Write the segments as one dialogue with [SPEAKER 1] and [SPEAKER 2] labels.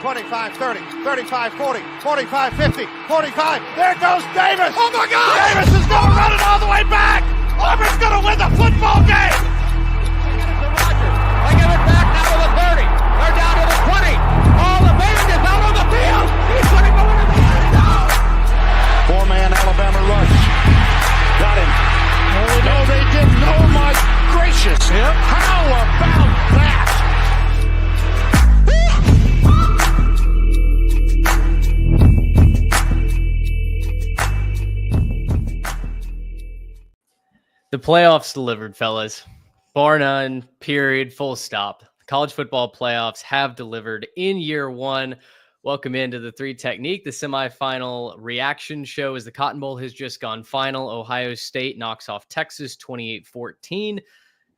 [SPEAKER 1] 25-30, 35-40, 45-50, 45. There goes Davis. Oh, my God. Davis is going to run it all the way back. Auburn's going to win the football game.
[SPEAKER 2] They give it back now to the 30. They're down to the 20. All the band is out on the field. He's going to go into the end zone.
[SPEAKER 1] Four-man Alabama rush. Got him. Oh, no, they didn't. Oh, my gracious. Yep. How about that?
[SPEAKER 3] The playoffs delivered, fellas. Bar none, period, full stop. College football playoffs have delivered in year one. Welcome into the Three Technique, the semifinal reaction show as the Cotton Bowl has just gone final. Ohio State knocks off Texas 28-14.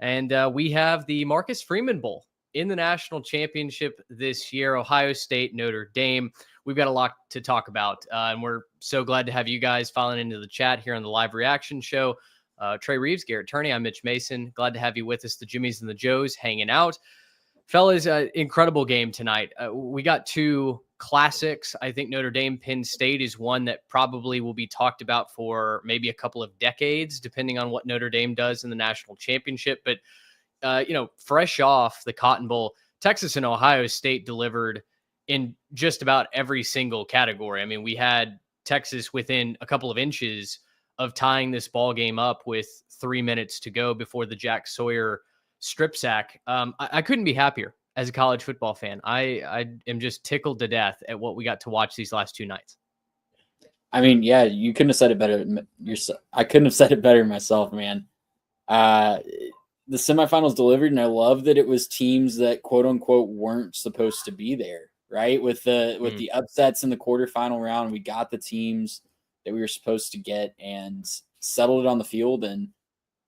[SPEAKER 3] And we have the Marcus Freeman Bowl in the national championship this year. Ohio State, Notre Dame. We've got a lot to talk about. And we're so glad to have you guys filing into the chat here on the live reaction show. Trey Reeves, Garrett Turney, I'm Mitch Mason. Glad to have you with us, the Jimmies and the Joes, hanging out. Fellas, incredible game tonight. We got two classics. I think Notre Dame Penn State is one that probably will be talked about for maybe a couple of decades, depending on what Notre Dame does in the national championship. But, fresh off the Cotton Bowl, Texas and Ohio State delivered in just about every single category. I mean, we had Texas within a couple of inches of tying this ball game up with 3 minutes to go before the Jack Sawyer strip sack. I couldn't be happier as a college football fan. I am just tickled to death at what we got to watch these last two nights.
[SPEAKER 4] I mean, yeah, you couldn't have said it better. I couldn't have said it better myself, man. The semifinals delivered, and I love that it was teams that quote unquote weren't supposed to be there, right? With the upsets in the quarterfinal round, we got the teams that we were supposed to get and settled it on the field, and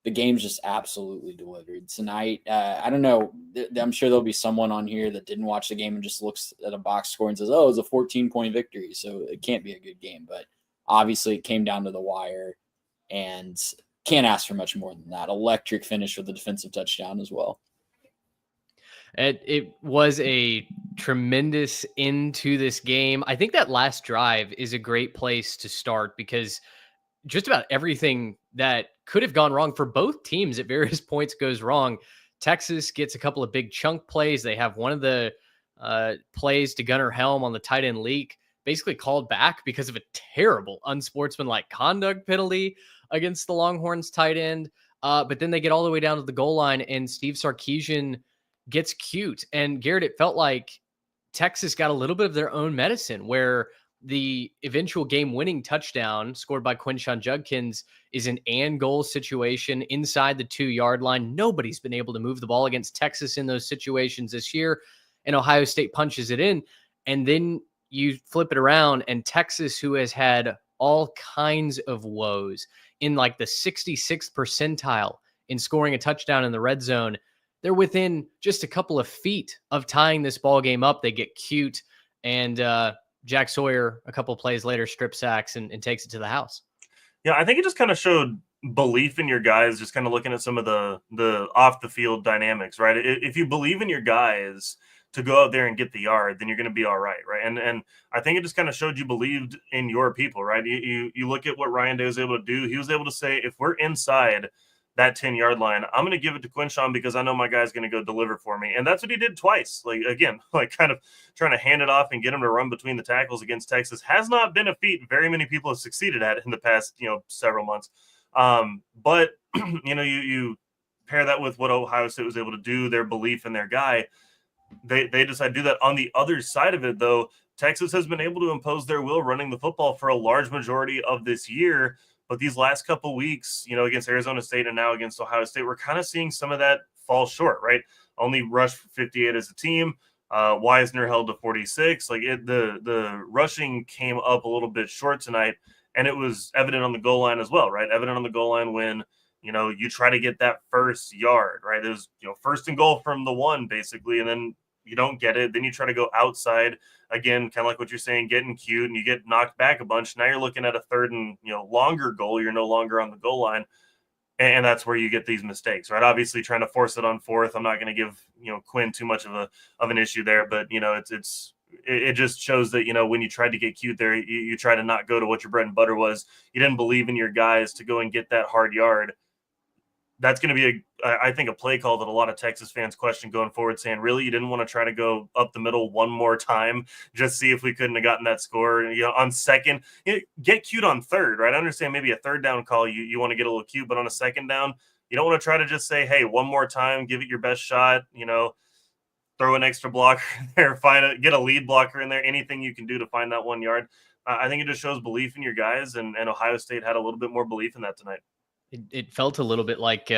[SPEAKER 4] the game's just absolutely delivered tonight. I don't know. I'm sure there'll be someone on here that didn't watch the game and just looks at a box score and says, oh, it was a 14-point victory, so it can't be a good game. But obviously it came down to the wire, and can't ask for much more than that. Electric finish with a defensive touchdown as well.
[SPEAKER 3] It was a tremendous end to this game. I think that last drive is a great place to start because just about everything that could have gone wrong for both teams at various points goes wrong. Texas gets a couple of big chunk plays. They have one of the plays to Gunnar Helm on the tight end leak basically called back because of a terrible unsportsmanlike conduct penalty against the Longhorns tight end. But then they get all the way down to the goal line and Steve Sarkisian gets cute. And Garrett, it felt like Texas got a little bit of their own medicine where the eventual game-winning touchdown scored by Quinshon Judkins is an and goal situation inside the 2-yard line. Nobody's been able to move the ball against Texas in those situations this year, and Ohio State punches it in. And then you flip it around, and Texas, who has had all kinds of woes in like the 66th percentile in scoring a touchdown in the red zone, they're within just a couple of feet of tying this ball game up. They get cute, and Jack Sawyer, a couple of plays later, strip sacks and takes it to the house.
[SPEAKER 5] Yeah, I think it just kind of showed belief in your guys, just kind of looking at some of the off-the-field dynamics, right? If you believe in your guys to go out there and get the yard, then you're going to be all right, right? And I think it just kind of showed you believed in your people, right? You look at what Ryan Day was able to do. He was able to say, if we're inside that 10-yard line, I'm going to give it to Quinshon because I know my guy's going to go deliver for me. And that's what he did twice. Like, again, like kind of trying to hand it off and get him to run between the tackles against Texas has not been a feat very many people have succeeded at in the past, several months. But, you pair that with what Ohio State was able to do, their belief in their guy, they decide to do that. On the other side of it, though, Texas has been able to impose their will running the football for a large majority of this year. But these last couple weeks, against Arizona State and now against Ohio State, we're kind of seeing some of that fall short, right? Only rushed for 58 as a team. Wisner held to 46. The rushing came up a little bit short tonight, and it was evident on the goal line as well, right? Evident on the goal line when, you try to get that first yard, right? There's, first and goal from the 1, basically, and then you don't get it. Then you try to go outside again, kind of like what you're saying, getting cute, and you get knocked back a bunch. Now you're looking at a third and, longer goal. You're no longer on the goal line. And that's where you get these mistakes, right? Obviously trying to force it on fourth. I'm not going to give, Quinn too much of an issue there, but it's it just shows that, when you tried to get cute there, you try to not go to what your bread and butter was. You didn't believe in your guys to go and get that hard yard. That's going to be, I think, a play call that a lot of Texas fans question going forward, saying, really, you didn't want to try to go up the middle one more time, just see if we couldn't have gotten that score, on second. Get cute on third, right? I understand maybe a third down call, you want to get a little cute, but on a second down, you don't want to try to just say, hey, one more time, give it your best shot, throw an extra blocker in there, get a lead blocker in there, anything you can do to find that 1 yard. I think it just shows belief in your guys, and Ohio State had a little bit more belief in that tonight.
[SPEAKER 3] It felt a little bit like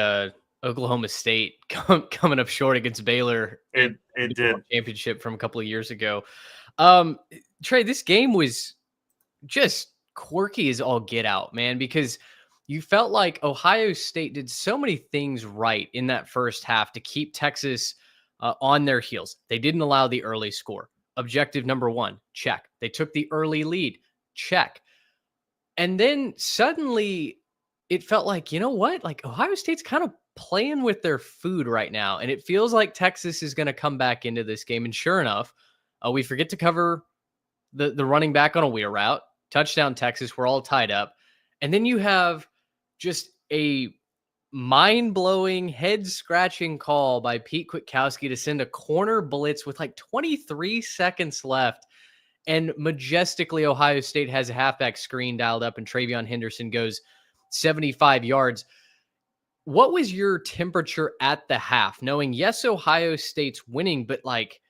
[SPEAKER 3] Oklahoma State coming up short against Baylor.
[SPEAKER 5] It did.
[SPEAKER 3] Championship from a couple of years ago. Trey, this game was just quirky as all get out, man, because you felt like Ohio State did so many things right in that first half to keep Texas on their heels. They didn't allow the early score. Objective number one, check. They took the early lead, check. And then suddenly it felt like, you know what? Like Ohio State's kind of playing with their food right now. And it feels like Texas is going to come back into this game. And sure enough, we forget to cover the running back on a wheel route. Touchdown Texas. We're all tied up. And then you have just a mind-blowing, head-scratching call by Pete Kwiatkowski to send a corner blitz with like 23 seconds left. And majestically, Ohio State has a halfback screen dialed up and TreVeyon Henderson goes 75 yards. What was your temperature at the half? Knowing, yes, Ohio State's winning, but like,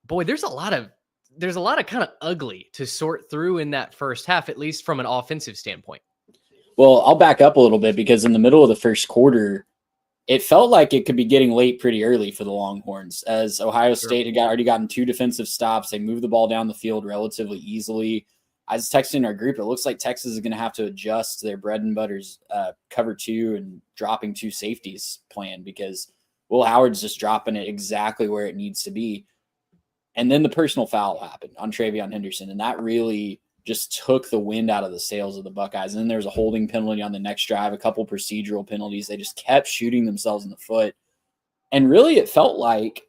[SPEAKER 3] boy, there's a lot of kind of ugly to sort through in that first half, at least from an offensive standpoint.
[SPEAKER 4] Well, I'll back up a little bit because in the middle of the first quarter, it felt like it could be getting late pretty early for the Longhorns, as Ohio State had already gotten 2 defensive stops. They moved the ball down the field relatively easily. I was texting our group. It looks like Texas is going to have to adjust their bread and butter's cover 2 and dropping 2 safeties plan, because Will Howard's just dropping it exactly where it needs to be. And then the personal foul happened on TreVeyon Henderson, and that really just took the wind out of the sails of the Buckeyes. And then there was a holding penalty on the next drive, a couple procedural penalties. They just kept shooting themselves in the foot. And really it felt like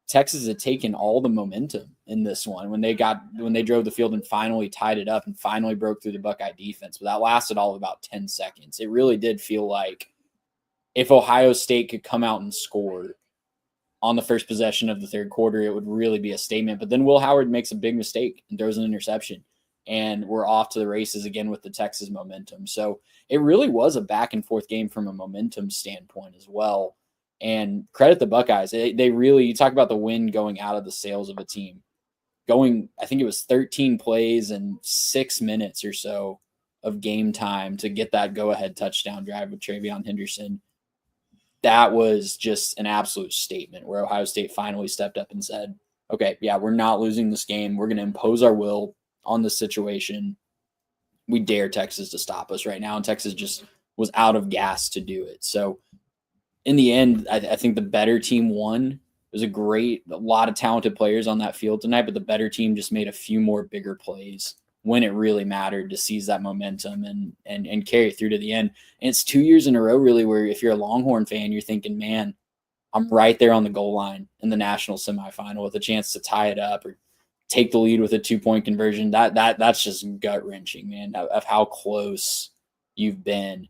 [SPEAKER 4] Texas had taken all the momentum in this one when they drove the field and finally tied it up and finally broke through the Buckeye defense. But that lasted all of about 10 seconds. It really did feel like if Ohio State could come out and score on the first possession of the third quarter, it would really be a statement. But then Will Howard makes a big mistake and throws an interception, and we're off to the races again with the Texas momentum. So it really was a back and forth game from a momentum standpoint as well. And credit the Buckeyes. They really, you talk about the wind going out of the sails of a team. I think it was 13 plays and 6 minutes or so of game time to get that go-ahead touchdown drive with TreVeyon Henderson. That was just an absolute statement where Ohio State finally stepped up and said, okay, yeah, we're not losing this game. We're going to impose our will on the situation. We dare Texas to stop us right now. And Texas just was out of gas to do it. So in the end, I think the better team won. It was a lot of talented players on that field tonight, but the better team just made a few more bigger plays when it really mattered to seize that momentum and carry it through to the end. And it's 2 years in a row, really, where if you're a Longhorn fan, you're thinking, man, I'm right there on the goal line in the national semifinal with a chance to tie it up or take the lead with a 2-point conversion. That's just gut-wrenching, man, of how close you've been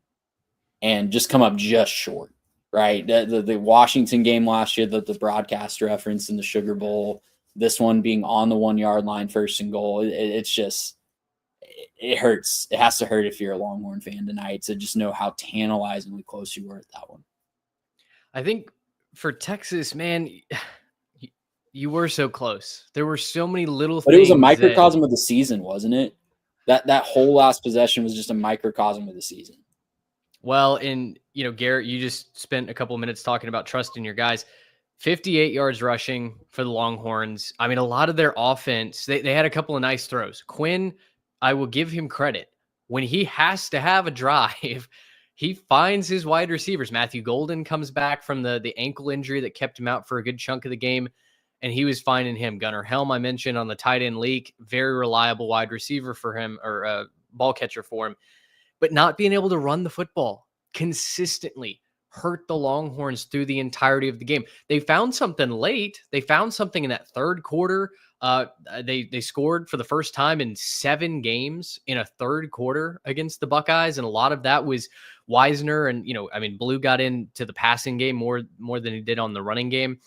[SPEAKER 4] and just come up just short, right? The Washington game last year, the broadcast reference in the Sugar Bowl, this one being on the 1 yard line, 1st and goal. It's just, it hurts. It has to hurt if you're a Longhorn fan tonight to just know how tantalizingly close you were at that one.
[SPEAKER 3] I think for Texas, man, you were so close. There were so many little
[SPEAKER 4] but
[SPEAKER 3] things.
[SPEAKER 4] But it was a microcosm of the season, wasn't it? That whole last possession was just a microcosm of the season.
[SPEAKER 3] Well, and, Garrett, you just spent a couple of minutes talking about trusting your guys. 58 yards rushing for the Longhorns. I mean, a lot of their offense, they had a couple of nice throws. Quinn, I will give him credit. When he has to have a drive, he finds his wide receivers. Matthew Golden comes back from the ankle injury that kept him out for a good chunk of the game, and he was finding him. Gunnar Helm, I mentioned on the tight end leak, very reliable wide receiver for him, or ball catcher for him. But not being able to run the football consistently hurt the Longhorns through the entirety of the game. They found something late. They found something in that third quarter. They scored for the first time in 7 games in a third quarter against the Buckeyes, and a lot of that was Wisner. And Blue got into the passing game more than he did on the running game.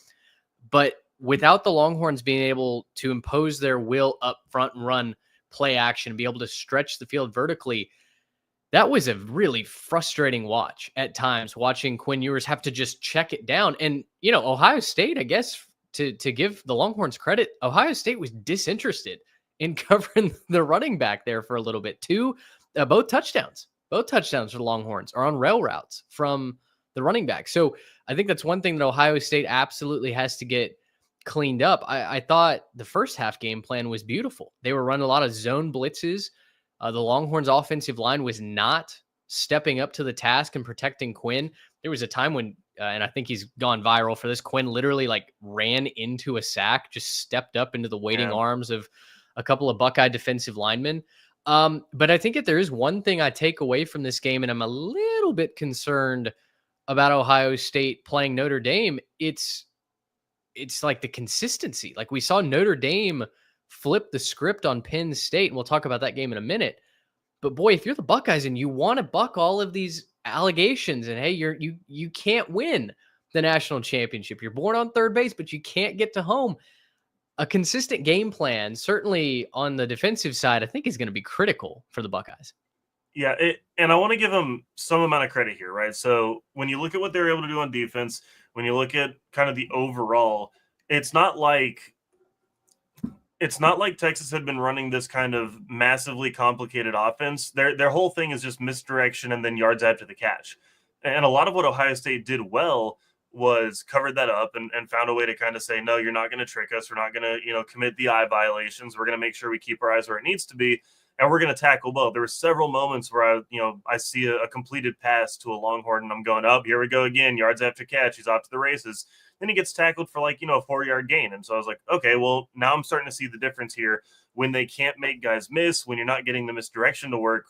[SPEAKER 3] But without the Longhorns being able to impose their will up front and run play action, be able to stretch the field vertically, that was a really frustrating watch at times, watching Quinn Ewers have to just check it down. And, Ohio State, I guess, to give the Longhorns credit, Ohio State was disinterested in covering the running back there for a little bit. Both touchdowns for the Longhorns are on rail routes from the running back. So I think that's one thing that Ohio State absolutely has to get cleaned up. I thought the first half game plan was beautiful. They were running a lot of zone blitzes. The Longhorns offensive line was not stepping up to the task and protecting Quinn. There was a time when, and I think he's gone viral for this, Quinn literally ran into a sack, just stepped up into the waiting arms of a couple of Buckeye defensive linemen. But I think if there is one thing I take away from this game, and I'm a little bit concerned about Ohio State playing Notre Dame, it's like the consistency. Like we saw Notre Dame flip the script on Penn State, and we'll talk about that game in a minute. But boy, if you're the Buckeyes and you want to buck all of these allegations, and hey, you can't win the national championship. You're born on third base, but you can't get to home. A consistent game plan, certainly on the defensive side, I think is going to be critical for the Buckeyes.
[SPEAKER 5] Yeah, and I want to give them some amount of credit here, right? So when you look at what they were able to do on defense, when you look at kind of the overall, it's not like Texas had been running this kind of massively complicated offense. Their whole thing is just misdirection and then yards after the catch. And a lot of what Ohio State did well was covered that up and found a way to kind of say, no, you're not going to trick us. We're not going to, commit the eye violations. We're going to make sure we keep our eyes where it needs to be. And we're going to tackle well. There were several moments where I see a completed pass to a Longhorn and I'm going, oh, here we go again. Yards after catch. He's off to the races. Then he gets tackled for a 4-yard gain. And so I was like, okay, well, now I'm starting to see the difference here. When they can't make guys miss, when you're not getting the misdirection to work,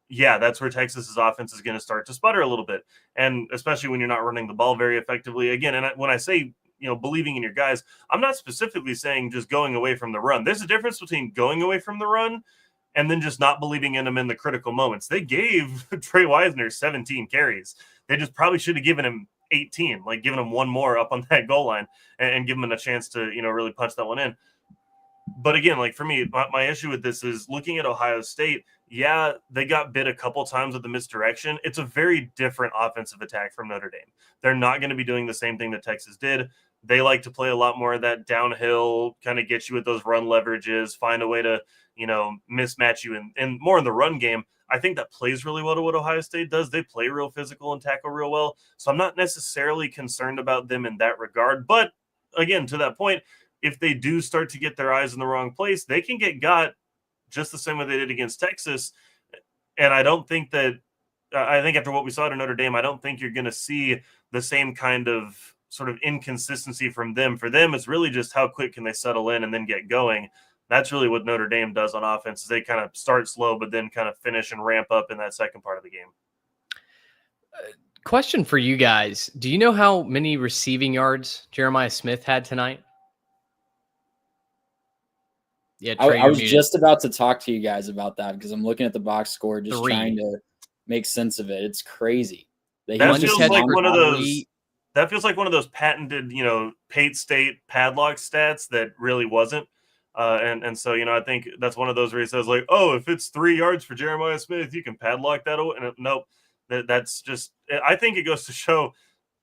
[SPEAKER 5] yeah, that's where Texas's offense is going to start to sputter a little bit. And especially when you're not running the ball very effectively. Again, and when I say, believing in your guys, I'm not specifically saying just going away from the run. There's a difference between going away from the run and then just not believing in him in the critical moments. They gave Trey Wisner 17 carries. They just probably should have given him 18, giving him one more up on that goal line and give him a chance to, really punch that one in. But again, for me, my issue with this is looking at Ohio State. Yeah, they got bit a couple times with the misdirection. It's a very different offensive attack from Notre Dame. They're not going to be doing the same thing that Texas did. They like to play a lot more of that downhill, kind of get you with those run leverages, find a way to, mismatch you and more in the run game. I think that plays really well to what Ohio State does. They play real physical and tackle real well. So I'm not necessarily concerned about them in that regard. But again, to that point, if they do start to get their eyes in the wrong place, they can get got just the same way they did against Texas. And I think after what we saw at Notre Dame, I don't think you're going to see the same kind of sort of inconsistency from them. For them, it's really just how quick can they settle in and then get going. That's really what Notre Dame does on offense. Is they kind of start slow, but then kind of finish and ramp up in that second part of the game.
[SPEAKER 3] Question for you guys. Do you know how many receiving yards Jeremiah Smith had tonight? Yeah, Trey,
[SPEAKER 4] I was just about to talk to you guys about that because I'm looking at the box score, just
[SPEAKER 3] 3.
[SPEAKER 4] trying to make sense of it. It's crazy.
[SPEAKER 5] That feels like one of those. That feels like one of those patented, Pate State padlock stats that really wasn't. And so, I think that's one of those where he says if it's 3 yards for Jeremiah Smith, you can padlock that away. And nope, that's just, I think it goes to show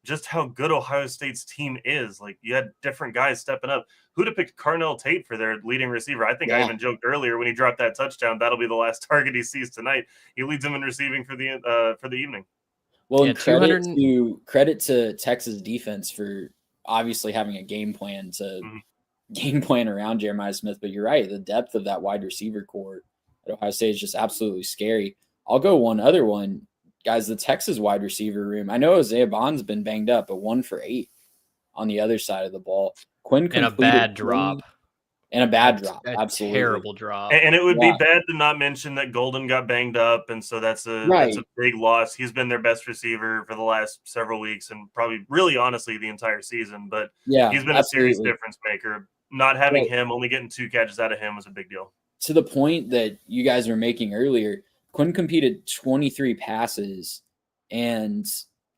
[SPEAKER 5] just how good Ohio State's team is. You had different guys stepping up. Who'd have picked Carnell Tate for their leading receiver? I think I even joked earlier when he dropped that touchdown, that'll be the last target he sees tonight. He leads them in receiving for the evening.
[SPEAKER 4] Well, credit to Texas defense for obviously having a game plan around Jeremiah Smith. But you're right, the depth of that wide receiver core at Ohio State is just absolutely scary. I'll go one other one. Guys, the Texas wide receiver room. I know Isaiah Bond's been banged up, but 1 for 8 on the other side of the ball. Quinn
[SPEAKER 3] and a bad drop.
[SPEAKER 4] and a bad drop.
[SPEAKER 3] A
[SPEAKER 4] Absolutely.
[SPEAKER 3] terrible drop.
[SPEAKER 5] And it would be
[SPEAKER 4] Yeah.
[SPEAKER 5] bad to not mention that Golden got banged up, and so that's a
[SPEAKER 4] Right.
[SPEAKER 5] big loss. He's been their best receiver for the last several weeks, and probably really honestly the entire season. But
[SPEAKER 4] Yeah,
[SPEAKER 5] he's been a serious
[SPEAKER 4] absolutely.
[SPEAKER 5] difference maker. Not having
[SPEAKER 4] Right.
[SPEAKER 5] him, only getting 2 catches out of him, was a big deal.
[SPEAKER 4] To the point that you guys were making earlier, Quinn completed 23 passes, and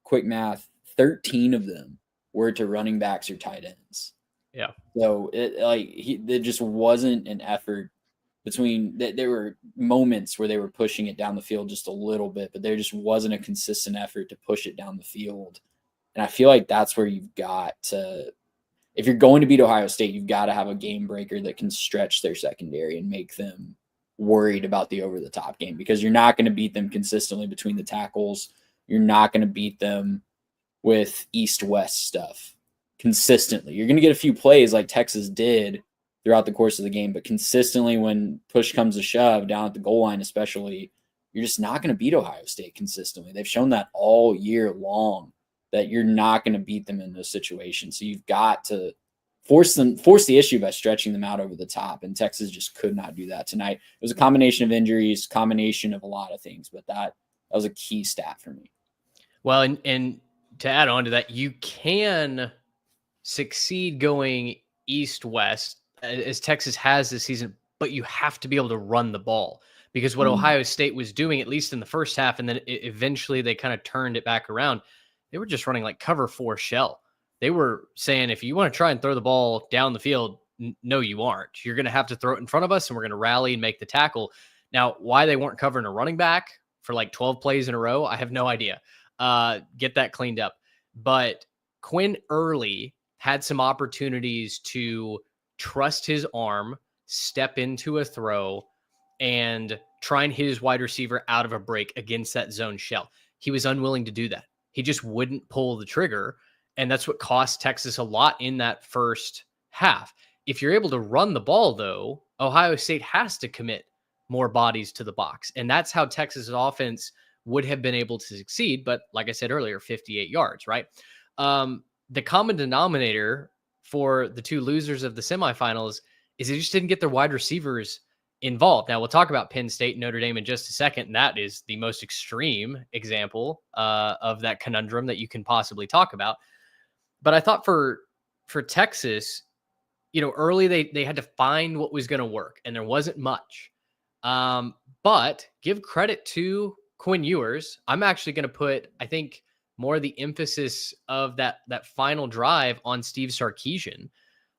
[SPEAKER 4] quick math, 13 of them were to running backs or tight ends.
[SPEAKER 3] Yeah.
[SPEAKER 4] So there just wasn't an effort between that. There were moments where they were pushing it down the field just a little bit, but there just wasn't a consistent effort to push it down the field. And I feel like that's where you've got to, if you're going to beat Ohio State, you've got to have a game breaker that can stretch their secondary and make them worried about the over the top game, because you're not going to beat them consistently between the tackles. You're not going to beat them with east-west stuff consistently. You're going to get a few plays like Texas did throughout the course of the game, but consistently when push comes to shove down at the goal line, especially, you're just not going to beat Ohio State consistently. They've shown that all year long, that you're not going to beat them in those situations. So you've got to force the issue by stretching them out over the top. And Texas just could not do that tonight. It was a combination of injuries, combination of a lot of things, but that was a key stat for me.
[SPEAKER 3] Well, and to add on to that, you can succeed going east-west as Texas has this season, but you have to be able to run the ball, because what Ohio State was doing, at least in the first half, and then eventually they kind of turned it back around, they were just running like cover 4 shell. They were saying, if you want to try and throw the ball down the field, no, you aren't. You're going to have to throw it in front of us, and we're going to rally and make the tackle. Now, why they weren't covering a running back for like 12 plays in a row, I have no idea. Get that cleaned up. But Quinn early had some opportunities to trust his arm, step into a throw, and try and hit his wide receiver out of a break against that zone shell. He was unwilling to do that. He just wouldn't pull the trigger. And that's what cost Texas a lot in that first half. If you're able to run the ball, though, Ohio State has to commit more bodies to the box. And that's how Texas' offense would have been able to succeed. But like I said earlier, 58 yards, right? The common denominator for the two losers of the semifinals is they just didn't get their wide receivers involved. Now, we'll talk about Penn State and Notre Dame in just a second, and that is the most extreme example of that conundrum that you can possibly talk about. But I thought for Texas, early they had to find what was going to work, and there wasn't much. But give credit to Quinn Ewers. I'm actually going to put, I think, more of the emphasis of that final drive on Steve Sarkisian.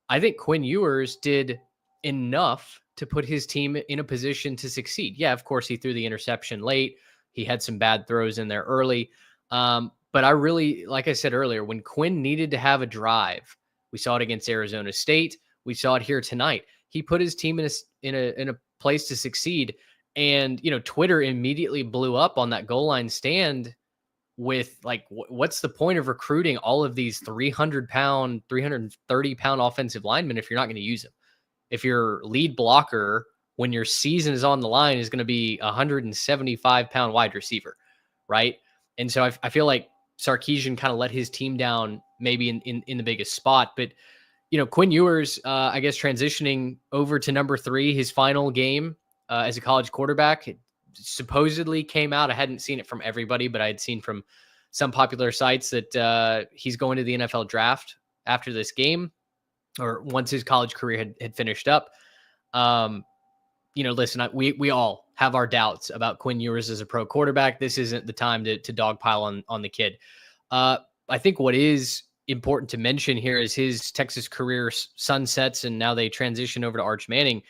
[SPEAKER 3] I think Quinn Ewers did enough to put his team in a position to succeed. Yeah, of course, he threw the interception late. He had some bad throws in there early. But I really, like I said earlier, when Quinn needed to have a drive, we saw it against Arizona State. We saw it here tonight. He put his team in a place to succeed. And, Twitter immediately blew up on that goal line stand with like, what's the point of recruiting all of these 300-pound, 330-pound offensive linemen if you're not going to use them? If your lead blocker, when your season is on the line, is going to be a 175-pound wide receiver, right? And so I feel like Sarkisian kind of let his team down maybe in the biggest spot. But, Quinn Ewers, I guess, transitioning over to number 3, his final game as a college quarterback, it supposedly came out. I hadn't seen it from everybody, but I had seen from some popular sites that he's going to the NFL draft after this game, or once his college career had finished up. Listen, we all have our doubts about Quinn Ewers as a pro quarterback. This isn't the time to dogpile on the kid. I think what is important to mention here is his Texas career sunsets, and now they transition over to Arch Manning.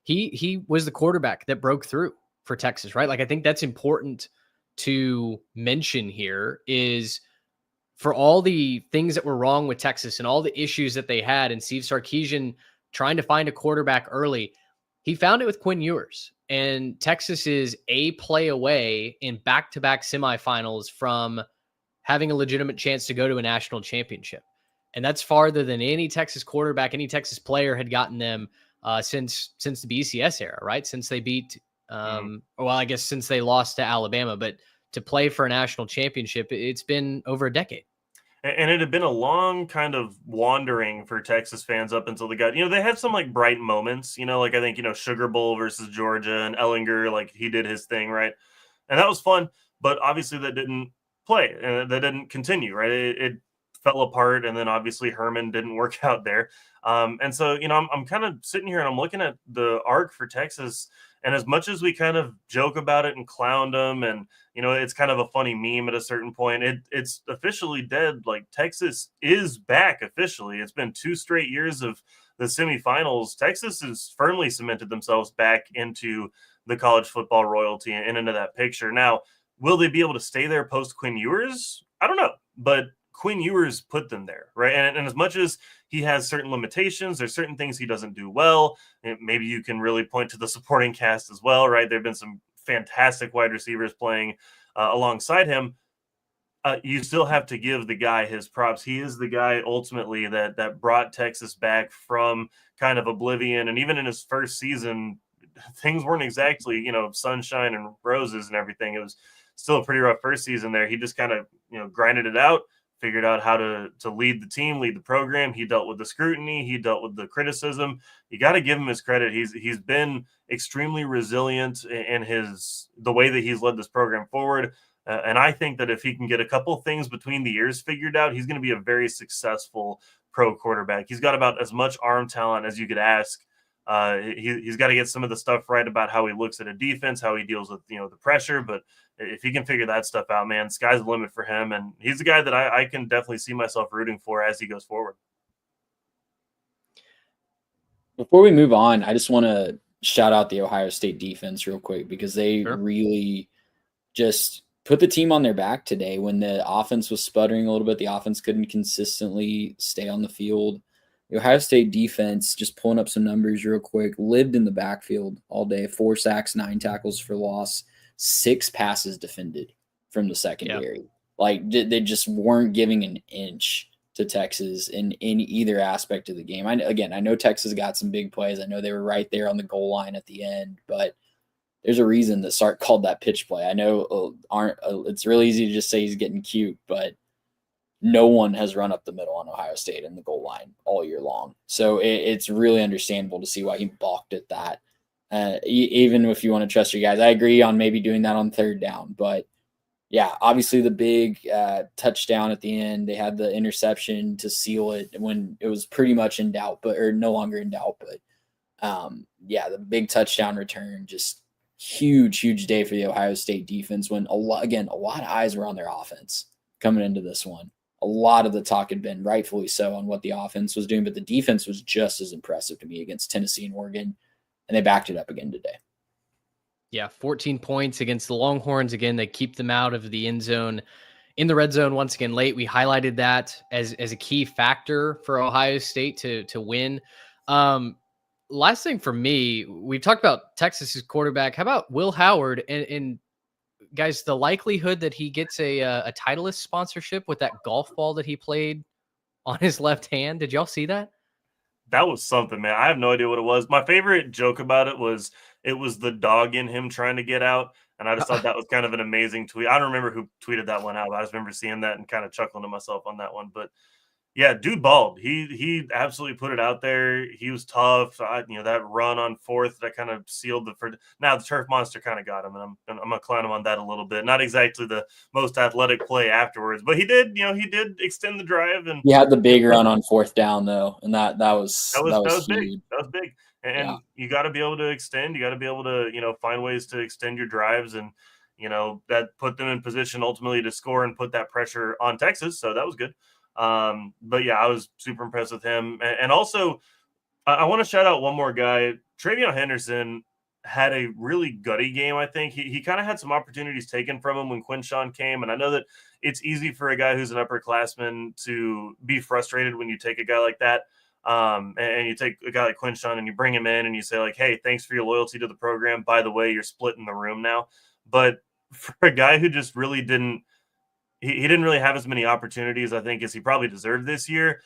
[SPEAKER 3] He was the quarterback that broke through for Texas, right? Like, I think that's important to mention here, is for all the things that were wrong with Texas and all the issues that they had, and Steve Sarkisian trying to find a quarterback early, he found it with Quinn Ewers. And Texas is a play away in back-to-back semifinals from having a legitimate chance to go to a national championship. And that's farther than any Texas quarterback, any Texas player had gotten them since the BCS era, right? Since they beat, I guess since they lost to Alabama. But to play for a national championship, it's been over a decade.
[SPEAKER 5] And it had been a long kind of wandering for Texas fans up until they got, they had some like bright moments, like I think, Sugar Bowl versus Georgia and Ellinger, like he did his thing, right? And that was fun, but obviously that didn't play and that didn't continue, right? It fell apart, and then obviously Herman didn't work out there. And so, I'm kind of sitting here and I'm looking at the arc for Texas, and as much as we kind of joke about it and clown them, and it's kind of a funny meme at a certain point, it's officially dead. Like Texas is back officially. It's been 2 straight years of the semifinals. Texas has firmly cemented themselves back into the college football royalty and into that picture. Now, will they be able to stay there post Quinn Ewers? I don't know, but Quinn Ewers put them there, right? And as much as he has certain limitations, there's certain things he doesn't do well. And maybe you can really point to the supporting cast as well, right? There have been some fantastic wide receivers playing alongside him. You still have to give the guy his props. He is the guy ultimately that brought Texas back from kind of oblivion. And even in his first season, things weren't exactly, sunshine and roses and everything. It was still a pretty rough first season there. He just kind of, grinded it out, figured out how to lead the team, lead the program. He dealt with the scrutiny. He dealt with the criticism. You got to give him his credit. He's been extremely resilient in the way that he's led this program forward. And I think that if he can get a couple things between the ears figured out, he's going to be a very successful pro quarterback. He's got about as much arm talent as you could ask. He's got to get some of the stuff right about how he looks at a defense, how he deals with the pressure. But if he can figure that stuff out, man, sky's the limit for him. And he's a guy that I can definitely see myself rooting for as he goes forward.
[SPEAKER 4] Before we move on, I just want to shout out the Ohio State defense real quick, because they really just put the team on their back today. When the offense was sputtering a little bit, the offense couldn't consistently stay on the field. The Ohio State defense, just pulling up some numbers real quick, lived in the backfield all day. 4 sacks, 9 tackles for loss, 6 passes defended from the secondary. Yeah. Like they just weren't giving an inch to Texas in either aspect of the game. I know Texas got some big plays. I know they were right there on the goal line at the end, but there's a reason that Sark called that pitch play. I know it's really easy to just say he's getting cute, but no one has run up the middle on Ohio State in the goal line all year long. So it's really understandable to see why he balked at that. Even if you want to trust your guys, I agree on maybe doing that on 3rd down. But yeah, obviously the big touchdown at the end, they had the interception to seal it when it was pretty much in doubt, or no longer in doubt. But yeah, the big touchdown return, just huge day for the Ohio State defense, when a lot of eyes were on their offense coming into this one. A lot of the talk had been, rightfully so, on what the offense was doing, but the defense was just as impressive to me against Tennessee and Oregon, and they backed it up again today.
[SPEAKER 3] Yeah, 14 points against the Longhorns. Again, they keep them out of the end zone, in the red zone once again late. We highlighted that as a key factor for Ohio State to win. Last thing for me, we've talked about Texas's quarterback. How about Will Howard? And guys, the likelihood that he gets a Titleist sponsorship with that golf ball that he played on his left hand. Did y'all see that?
[SPEAKER 5] That was something, man. I have no idea what it was. My favorite joke about it was the dog in him trying to get out. And I just thought that was kind of an amazing tweet. I don't remember who tweeted that one out, but I just remember seeing that and kind of chuckling to myself on that one. But yeah, dude balled. He absolutely put it out there. He was tough. That run on 4th that kind of sealed now the turf monster kind of got him, and I'm gonna clown him on that a little bit. Not exactly the most athletic play afterwards, but he did extend the drive, and
[SPEAKER 4] he had the big run on 4th down though, and that was
[SPEAKER 5] big. That was big. And yeah, you got to be able to extend. You got to be able to find ways to extend your drives, and that put them in position ultimately to score and put that pressure on Texas. So that was good. But yeah, I was super impressed with him. And also, I want to shout out one more guy. Travion Henderson had a really gutty game, I think. He kind of had some opportunities taken from him when Quinshawn came. And I know that it's easy for a guy who's an upperclassman to be frustrated when you take a guy like that. And you take a guy like Quinshawn and you bring him in and you say, like, hey, thanks for your loyalty to the program. By the way, you're splitting the room now. But for a guy who just really didn't really have as many opportunities, I think, as he probably deserved this year.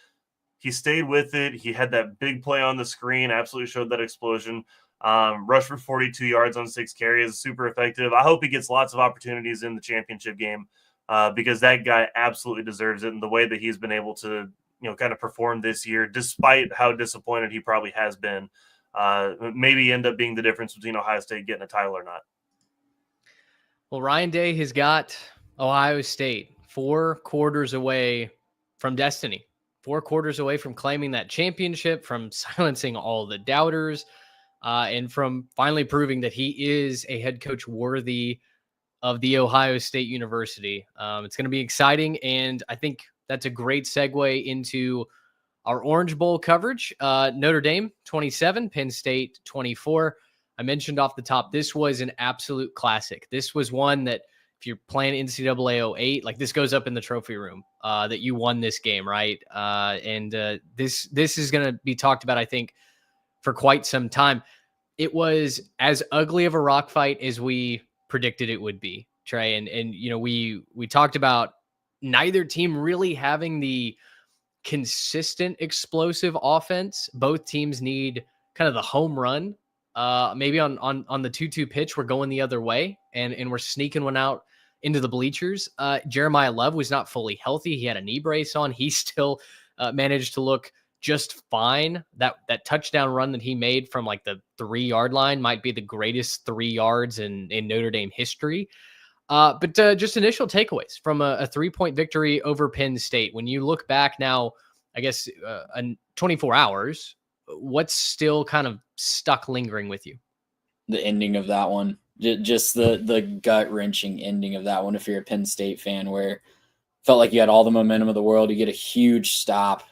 [SPEAKER 5] He stayed with it. He had that big play on the screen, absolutely showed that explosion. Rushed for 42 yards on 6 carries, super effective. I hope he gets lots of opportunities in the championship game. because that guy absolutely deserves it. And the way that he's been able to, kind of perform this year, despite how disappointed he probably has been, maybe end up being the difference between Ohio State getting a title or not.
[SPEAKER 3] Well, Ryan Day has got Ohio State 4 quarters away from destiny, 4 quarters away from claiming that championship, from silencing all the doubters, and from finally proving that he is a head coach worthy of the Ohio State University. It's going to be exciting, and I think that's a great segue into our Orange Bowl coverage. Notre Dame 27, Penn State 24. I mentioned off the top, this was an absolute classic. This was one that if you're playing NCAA 08, like this goes up in the trophy room, that you won this game, right? And this is going to be talked about, I think, for quite some time. It was as ugly of a rock fight as we predicted it would be, Trey. And we talked about neither team really having the consistent explosive offense. Both teams need kind of the home run. Maybe on the 2-2 pitch, we're going the other way and we're sneaking one out into the bleachers. Jeremiah Love was not fully healthy. He had a knee brace on. He still managed to look just fine. That touchdown run that he made from like the 3-yard line might be the greatest 3 yards in Notre Dame history. But just initial takeaways from a 3-point victory over Penn State. When you look back now, I guess 24 hours, what's still kind of stuck lingering with you?
[SPEAKER 4] The ending of that one, just the gut wrenching ending of that one. If you're a Penn State fan, where felt like you had all the momentum of the world, you get a huge stop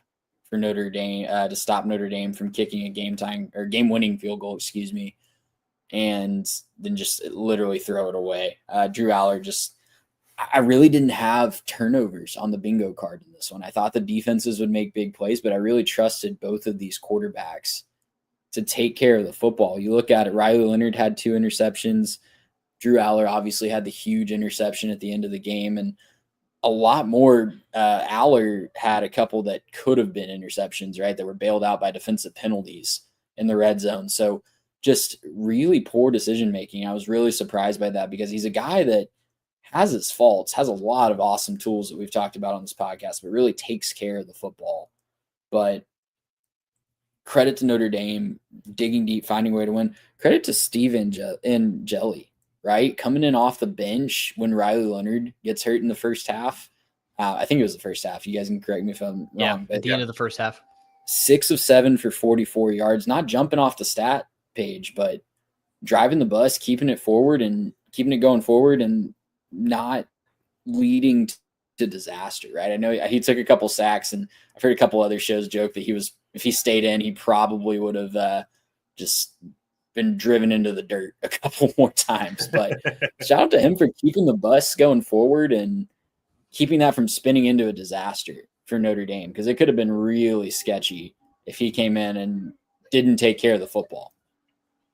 [SPEAKER 4] for Notre Dame to stop Notre Dame from kicking a game winning field goal, and then just literally throw it away. Drew Aller I really didn't have turnovers on the bingo card in this one. I thought the defenses would make big plays, but I really trusted both of these quarterbacks to take care of the football. You look at it, Riley Leonard had 2 interceptions. Drew Aller obviously had the huge interception at the end of the game, and a lot more. Aller had a couple that could have been interceptions, right? That were bailed out by defensive penalties in the red zone. So just really poor decision-making. I was really surprised by that because he's a guy that has his faults, has a lot of awesome tools that we've talked about on this podcast, but really takes care of the football. But credit to Notre Dame, digging deep, finding a way to win. Credit to Steve Angeli, right? Coming in off the bench when Riley Leonard gets hurt in the first half. I think it was the first half. You guys can correct me if I'm wrong.
[SPEAKER 3] At the end of the first half.
[SPEAKER 4] 6 of 7 for 44 yards, not jumping off the stat page, but driving the bus, keeping it forward and keeping it going forward and not leading to disaster, right? I know he took a couple sacks, and I've heard a couple other shows joke that if he stayed in, he probably would have just been driven into the dirt a couple more times. But shout out to him for keeping the bus going forward and keeping that from spinning into a disaster for Notre Dame, because it could have been really sketchy if he came in and didn't take care of the football.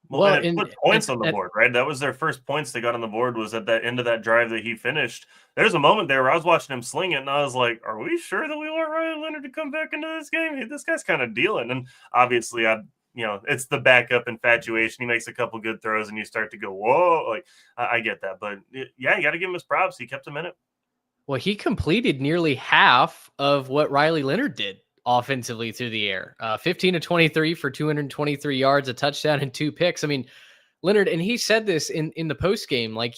[SPEAKER 5] Well, and it put points on the board, right? That was their first points they got on the board, was at that end of that drive that he finished. There's a moment there where I was watching him sling it, and I was like, are we sure that we want Ryan Leonard to come back into this game? This guy's kind of dealing. And obviously, it's the backup infatuation. He makes a couple good throws, and you start to go, whoa. Like, I get that. But, yeah, you got to give him his props. He kept him in it.
[SPEAKER 3] Well, he completed nearly half of what Riley Leonard did offensively through the air. 15 of 23 for 223 yards, a touchdown, and 2 picks. I mean, Leonard, and he said this in the post game, like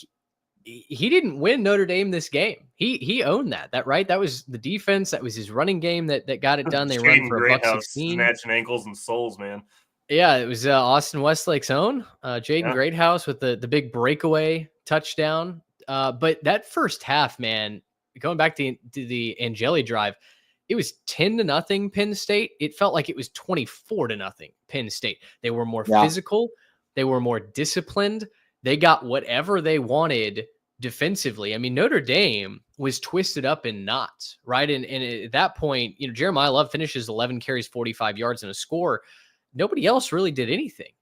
[SPEAKER 3] he didn't win Notre Dame this game. He owned that, right? That was the defense. That was his running game that got it done. They run for $1.16.
[SPEAKER 5] Snatching ankles and souls, man.
[SPEAKER 3] Yeah, it was Austin Westlake's own Jaden Greathouse with the big breakaway touchdown. But that first half, man, going back to the Angeli drive, it was 10-0 Penn State. It felt like it was 24-0 Penn State. They were more physical. They were more disciplined. They got whatever they wanted defensively. I mean, Notre Dame was twisted up in knots, right? And at that point, Jeremiah Love finishes 11 carries, 45 yards, and a score. Nobody else really did anything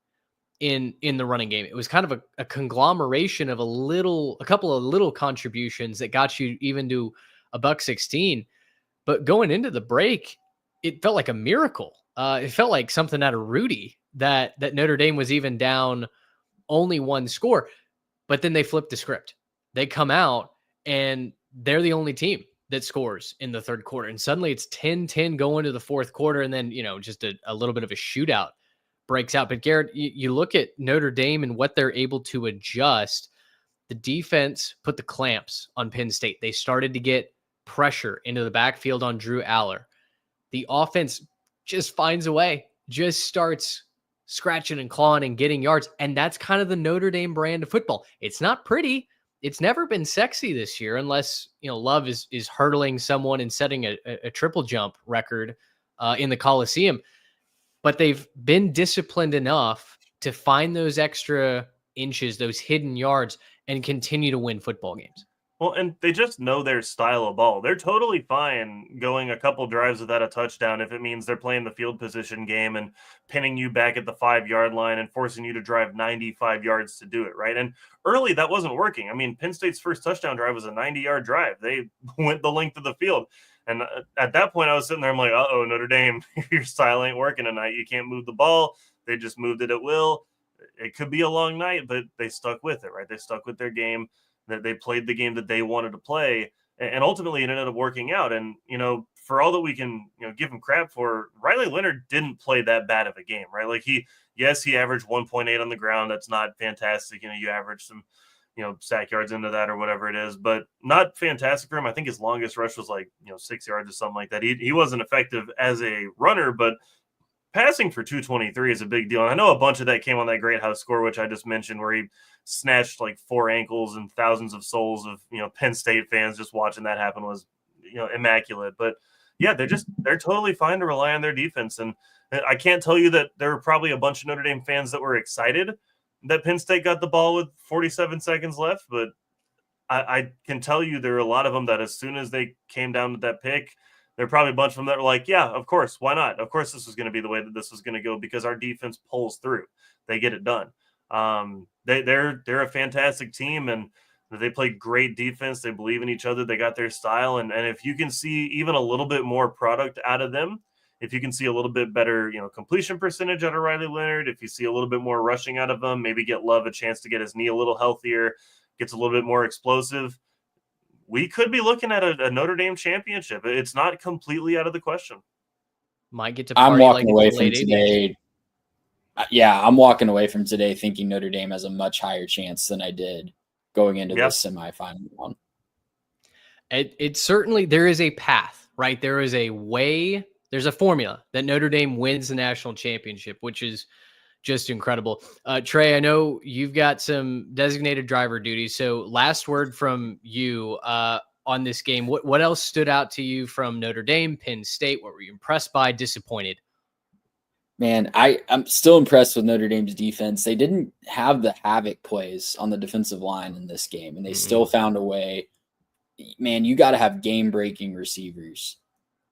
[SPEAKER 3] in the running game. It was kind of a conglomeration of a couple of little contributions that got you even to $1.16. But going into the break, it felt like a miracle. It felt like something out of Rudy that Notre Dame was even down only 1 score. But then they flipped the script. They come out and they're the only team that scores in the third quarter. And suddenly it's 10-10 going to the fourth quarter. And then, just a little bit of a shootout breaks out. But Garrett, you look at Notre Dame and what they're able to adjust. The defense put the clamps on Penn State. They started to get pressure into the backfield on Drew Aller. The offense just finds a way, just starts scratching and clawing and getting yards. And that's kind of the Notre Dame brand of football. It's not pretty. It's never been sexy this year, unless, Love is hurdling someone and setting a triple jump record in the Coliseum. But they've been disciplined enough to find those extra inches, those hidden yards, and continue to win football games.
[SPEAKER 5] Well, and they just know their style of ball. They're totally fine going a couple drives without a touchdown if it means they're playing the field position game and pinning you back at the 5-yard line and forcing you to drive 95 yards to do it, right? And early, that wasn't working. I mean, Penn State's first touchdown drive was a 90-yard drive. They went the length of the field. And at that point, I was sitting there, I'm like, uh-oh, Notre Dame, your style ain't working tonight. You can't move the ball. They just moved it at will. It could be a long night, but they stuck with it, right? They stuck with their game. That they played the game that they wanted to play, and ultimately it ended up working out. And for all that we can give him crap for, Riley Leonard didn't play that bad of a game, right? Like he averaged 1.8 on the ground. That's not fantastic. You average some sack yards into that or whatever it is, but not fantastic for him. I think his longest rush was 6 yards or something like that. He wasn't effective as a runner, but passing for 223 is a big deal. And I know a bunch of that came on that great house score, which I just mentioned, where he snatched 4 ankles, and thousands of souls of Penn State fans just watching that happen was immaculate. But yeah, they're totally fine to rely on their defense. And I can't tell you that there were probably a bunch of Notre Dame fans that were excited that Penn State got the ball with 47 seconds left, but I can tell you there are a lot of them that as soon as they came down with that pick, there are probably a bunch of them that were like, yeah, of course, why not? Of course this was going to be the way that this was going to go because our defense pulls through. They get it done. They're a fantastic team, and they play great defense. They believe in each other. They got their style. And if you can see even a little bit more product out of them, if you can see a little bit better, completion percentage out of Riley Leonard, if you see a little bit more rushing out of them, maybe get Love a chance to get his knee a little healthier, gets a little bit more explosive, we could be looking at a Notre Dame championship. It's not completely out of the question.
[SPEAKER 3] Might get to party
[SPEAKER 4] I'm walking
[SPEAKER 3] like
[SPEAKER 4] away from
[SPEAKER 3] late
[SPEAKER 4] today. Yeah, I'm walking away from today thinking Notre Dame has a much higher chance than I did going into this semifinal one.
[SPEAKER 3] It certainly, there is a path, right? There is a way, there's a formula that Notre Dame wins the national championship, which is just incredible. Trey, I know you've got some designated driver duties. So last word from you on this game. What else stood out to you from Notre Dame, Penn State? What were you impressed by, disappointed?
[SPEAKER 4] Man, I'm still impressed with Notre Dame's defense. They didn't have the havoc plays on the defensive line in this game, and they still found a way. Man, you got to have game-breaking receivers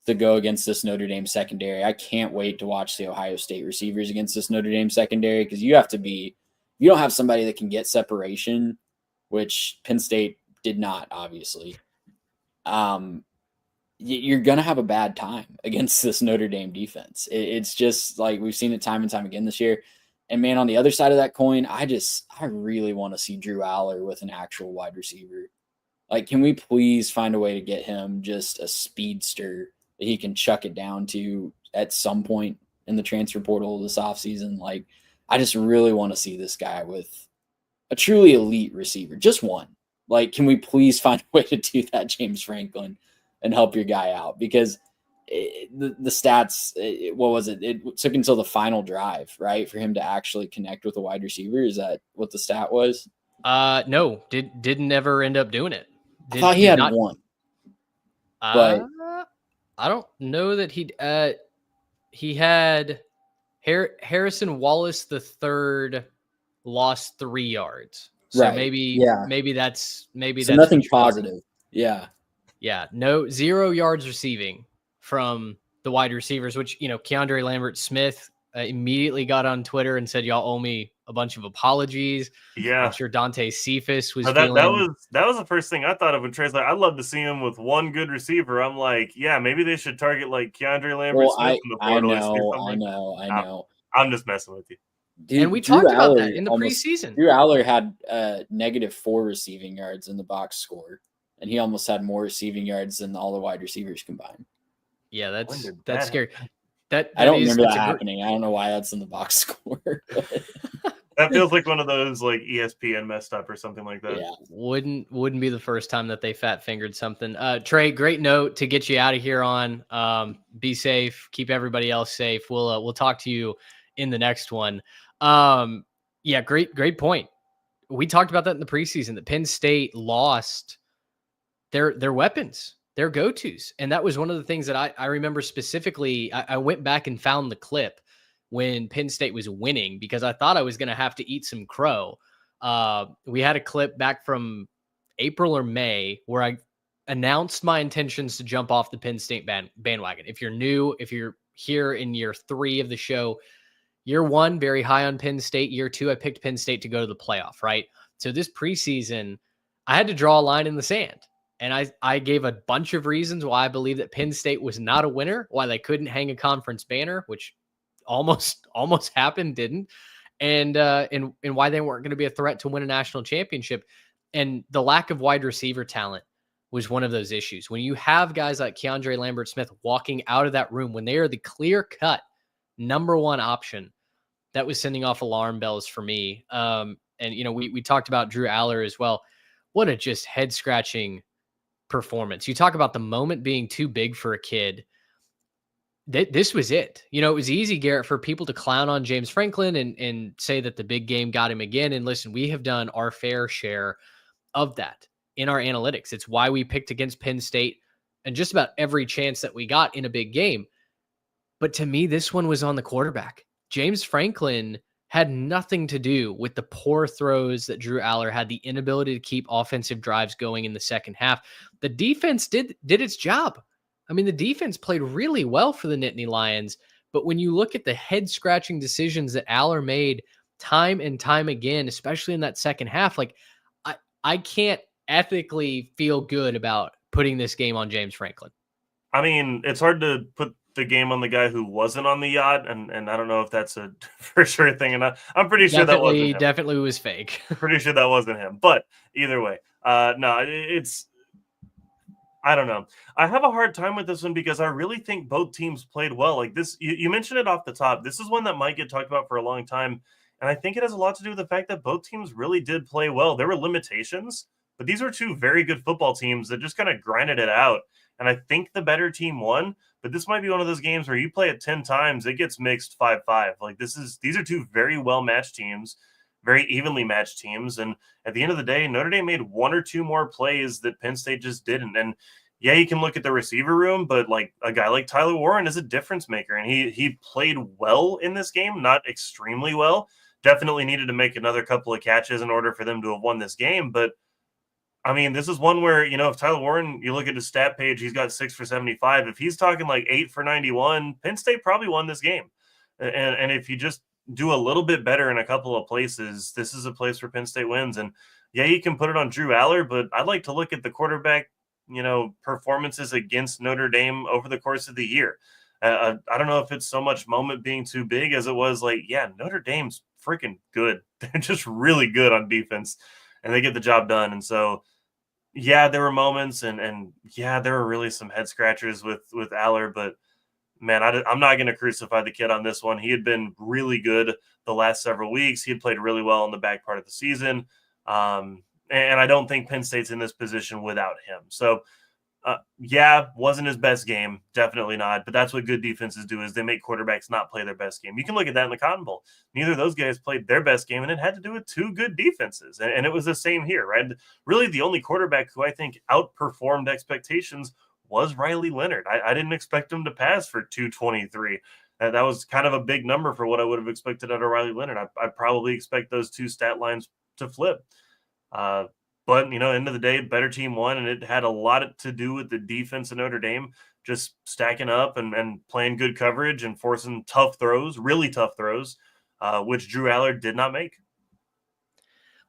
[SPEAKER 4] to go against this Notre Dame secondary. I can't wait to watch the Ohio State receivers against this Notre Dame secondary because you don't have somebody that can get separation, which Penn State did not, obviously. You're going to have a bad time against this Notre Dame defense. It's just like we've seen it time and time again this year. And man, on the other side of that coin, I really want to see Drew Aller with an actual wide receiver. Like, can we please find a way to get him just a speedster that he can chuck it down to at some point in the transfer portal this offseason? Like, I just really want to see this guy with a truly elite receiver. Just one. Like, can we please find a way to do that, James Franklin, and help your guy out? Because the stats, what was it? It took until the final drive, right, for him to actually connect with a wide receiver. Is that what the stat was?
[SPEAKER 3] No, didn't ever end up doing it.
[SPEAKER 4] I thought he had one. But
[SPEAKER 3] I don't know that he had Harrison Wallace the third lost 3 yards. So
[SPEAKER 4] right.
[SPEAKER 3] maybe that's
[SPEAKER 4] so nothing positive. Yeah.
[SPEAKER 3] Yeah. 0 yards receiving from the wide receivers, which, Keandre Lambert-Smith immediately got on Twitter and said, y'all owe me a bunch of apologies.
[SPEAKER 5] Yeah.
[SPEAKER 3] I'm sure Dante Cephas was
[SPEAKER 5] that was the first thing I thought of when Trey's like, I'd love to see him with one good receiver. I'm like, yeah, maybe they should target like Keandre Lambert-Smith in the portal.
[SPEAKER 4] I know.
[SPEAKER 5] I'm just messing with you.
[SPEAKER 3] Dude, and we talked about that in the preseason.
[SPEAKER 4] Drew Aller had -4 receiving yards in the box score and he almost had more receiving yards than all the wide receivers combined.
[SPEAKER 3] Yeah,
[SPEAKER 5] When
[SPEAKER 3] that's
[SPEAKER 5] did
[SPEAKER 3] that's
[SPEAKER 5] that
[SPEAKER 3] scary.
[SPEAKER 5] happen?
[SPEAKER 4] I don't remember
[SPEAKER 3] that's
[SPEAKER 4] that
[SPEAKER 3] a
[SPEAKER 4] happening. I don't know why that's in the box score. But
[SPEAKER 5] That feels like one of those like ESPN messed up or something like that.
[SPEAKER 4] yeah,
[SPEAKER 3] Wouldn't be the first time that they fat fingered something. Trey, great note to get you out of here on. Be safe, keep everybody else safe. We'll talk to you in the next one. Yeah, great point. We talked about that in the preseason. That Penn State lost their weapons, their go-tos. And that was one of the things that I remember specifically. I went back and found the clip when Penn State was winning because I thought I was going to have to eat some crow. We had a clip back from April or May where I announced my intentions to jump off the Penn State bandwagon. If you're new, if you're here in year 3 of the show, year 1, very high on Penn State. Year 2, I picked Penn State to go to the playoff, right? So this preseason, I had to draw a line in the sand. And I gave a bunch of reasons why I believe that Penn State was not a winner, why they couldn't hang a conference banner, which almost happened, didn't, and why they weren't going to be a threat to win a national championship. And the lack of wide receiver talent was one of those issues. When you have guys like Keandre Lambert-Smith walking out of that room when they are the clear-cut number 1 option, that was sending off alarm bells for me. And we talked about Drew Aller as well. What a just head-scratching performance. You talk about the moment being too big for a kid. This was it. It was easy, Garrett, for people to clown on James Franklin and say that the big game got him again. And listen, we have done our fair share of that in our analytics. It's why we picked against Penn State and just about every chance that we got in a big game. But to me, this one was on the quarterback. James Franklin had nothing to do with the poor throws that Drew Aller had, the inability to keep offensive drives going in the second half. The defense did its job. I mean, the defense played really well for the Nittany Lions, but when you look at the head-scratching decisions that Aller made time and time again, especially in that second half, like I can't ethically feel good about putting this game on James Franklin.
[SPEAKER 5] I mean, it's hard to put the game on the guy who wasn't on the yacht, and I don't know if that's a for sure thing. And I'm pretty sure that wasn't him.
[SPEAKER 3] Definitely was fake.
[SPEAKER 5] Pretty sure that wasn't him. But either way, no, it's I don't know. I have a hard time with this one because I really think both teams played well. Like this, you mentioned it off the top. This is one that might get talked about for a long time. And I think it has a lot to do with the fact that both teams really did play well. There were limitations, but these were 2 very good football teams that just kind of grinded it out. And I think the better team won. But this might be one of those games where you play it 10 times, it gets mixed 5-5. Like these are 2 very well matched teams, very evenly matched teams. And at the end of the day, Notre Dame made 1 or 2 more plays that Penn State just didn't. And yeah, you can look at the receiver room, but like a guy like Tyler Warren is a difference maker. And he played well in this game, not extremely well. Definitely needed to make another couple of catches in order for them to have won this game. But I mean, this is one where, if Tyler Warren, you look at his stat page, he's got 6 for 75. If he's talking like 8 for 91, Penn State probably won this game. And if you just do a little bit better in a couple of places, this is a place where Penn State wins. And yeah, you can put it on Drew Aller, but I'd like to look at the quarterback, performances against Notre Dame over the course of the year. I don't know if it's so much moment being too big as it was like, yeah, Notre Dame's freaking good. They're just really good on defense and they get the job done. And so, yeah, there were moments and yeah, there were really some head scratchers with Aller, but man, I'm not going to crucify the kid on this one. He had been really good the last several weeks. He had played really well in the back part of the season. And I don't think Penn State's in this position without him. So, yeah, wasn't his best game. Definitely not. But that's what good defenses do is they make quarterbacks not play their best game. You can look at that in the Cotton Bowl. Neither of those guys played their best game, and it had to do with 2 good defenses. And it was the same here, right? Really, the only quarterback who I think outperformed expectations was Riley Leonard. I didn't expect him to pass for 223. That was kind of a big number for what I would have expected out of Riley Leonard. I probably expect those 2 stat lines to flip. But, end of the day, better team won, and it had a lot to do with the defense of Notre Dame just stacking up and playing good coverage and forcing tough throws, really tough throws, which Drew Aller did not make.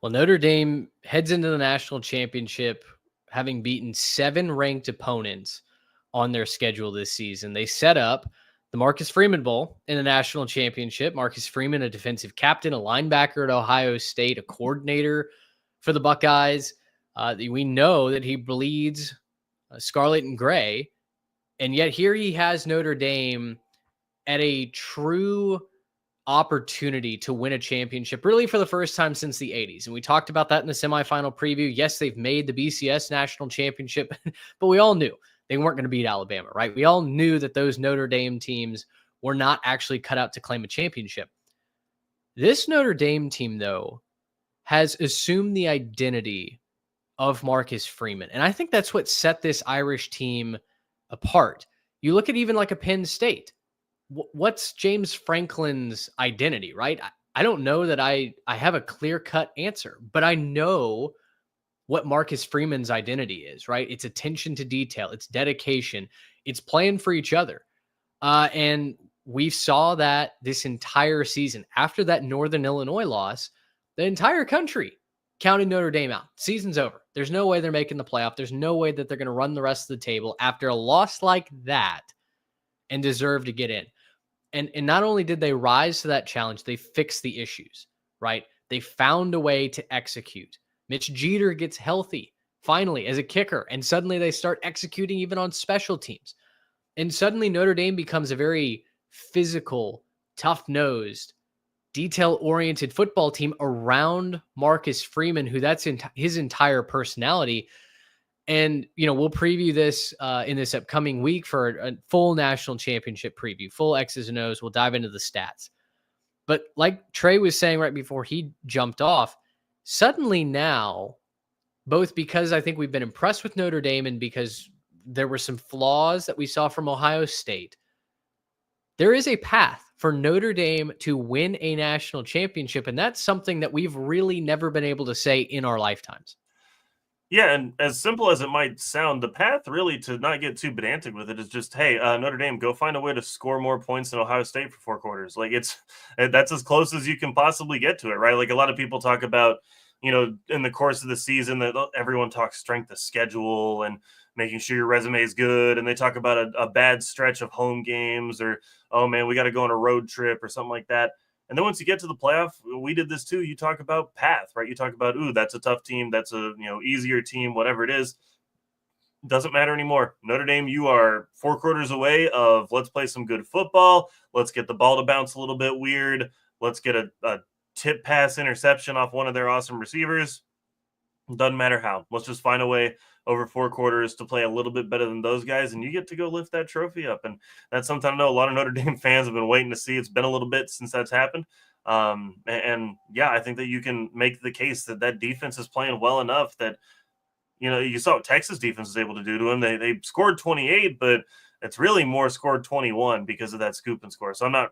[SPEAKER 3] Well, Notre Dame heads into the national championship having beaten 7 ranked opponents on their schedule this season. They set up the Marcus Freeman Bowl in the national championship. Marcus Freeman, a defensive captain, a linebacker at Ohio State, a coordinator for the Buckeyes, We know that he bleeds scarlet and gray, and yet here he has Notre Dame at a true opportunity to win a championship, really for the first time since the 80s. And we talked about that in the semifinal preview. Yes, they've made the BCS national championship, but we all knew they weren't going to beat Alabama, right? We all knew that those Notre Dame teams were not actually cut out to claim a championship. This Notre Dame team, though, has assumed the identity of Marcus Freeman. And I think that's what set this Irish team apart. You look at even like a Penn State. What's James Franklin's identity, right? I don't know that I have a clear-cut answer, but I know what Marcus Freeman's identity is, right? It's attention to detail, it's dedication, it's playing for each other. And we saw that this entire season. After that Northern Illinois loss, the entire country counted Notre Dame out. Season's over. There's no way they're making the playoff. There's no way that they're going to run the rest of the table after a loss like that and deserve to get in. And not only did they rise to that challenge, they fixed the issues, right? They found a way to execute. Mitch Jeter gets healthy, finally, as a kicker, and suddenly they start executing even on special teams. And suddenly Notre Dame becomes a very physical, tough-nosed, detail-oriented football team around Marcus Freeman, who that's his entire personality. And, we'll preview this in this upcoming week for a full national championship preview, full X's and O's. We'll dive into the stats. But like Trey was saying right before he jumped off, suddenly now, both because I think we've been impressed with Notre Dame and because there were some flaws that we saw from Ohio State, there is a path for Notre Dame to win a national championship. And that's something that we've really never been able to say in our lifetimes.
[SPEAKER 5] Yeah, and as simple as it might sound, the path really, to not get too pedantic with it, is just, hey, Notre Dame, go find a way to score more points than Ohio State for 4 quarters. Like, that's as close as you can possibly get to it, right? Like, a lot of people talk about, in the course of the season, that everyone talks strength of schedule and making sure your resume is good, and they talk about a bad stretch of home games, or, oh man, we got to go on a road trip or something like that. And then once you get to the playoff, we did this too. You talk about path, right? You talk about, ooh, that's a tough team. That's a easier team, whatever it is. Doesn't matter anymore. Notre Dame, you are 4 quarters away of, let's play some good football. Let's get the ball to bounce a little bit weird. Let's get a tip pass interception off one of their awesome receivers. Doesn't matter how. Let's just find a way over 4 quarters to play a little bit better than those guys, and you get to go lift that trophy up. And that's something I know a lot of Notre Dame fans have been waiting to see. It's been a little bit since that's happened. And yeah, I think that you can make the case that defense is playing well enough that, you saw what Texas defense was able to do to them. They scored 28, but it's really more scored 21 because of that scoop and score. So I'm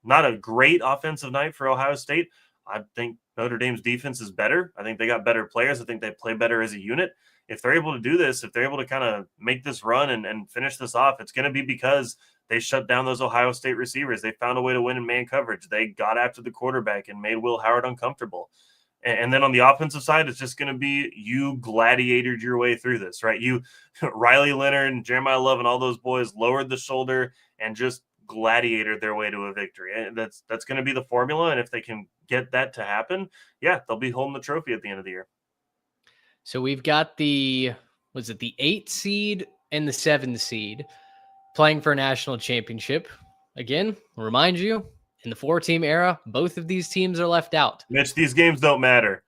[SPEAKER 5] not a great offensive night for Ohio State. I think Notre Dame's defense is better. I think they got better players. I think they play better as a unit. If they're able to do this, if they're able to kind of make this run and finish this off, it's going to be because they shut down those Ohio State receivers. They found a way to win in man coverage. They got after the quarterback and made Will Howard uncomfortable. And then on the offensive side, it's just going to be you gladiatored your way through this, right? You, Riley Leonard and Jeremiah Love and all those boys lowered the shoulder and just gladiated their way to a victory. And that's going to be the formula. And if they can get that to happen, yeah, they'll be holding the trophy at the end of the year.
[SPEAKER 3] So we've got the 8 seed and the 7 seed playing for a national championship. Again, I'll remind you, in the 4-team era, both of these teams are left out.
[SPEAKER 5] Mitch, these games don't matter.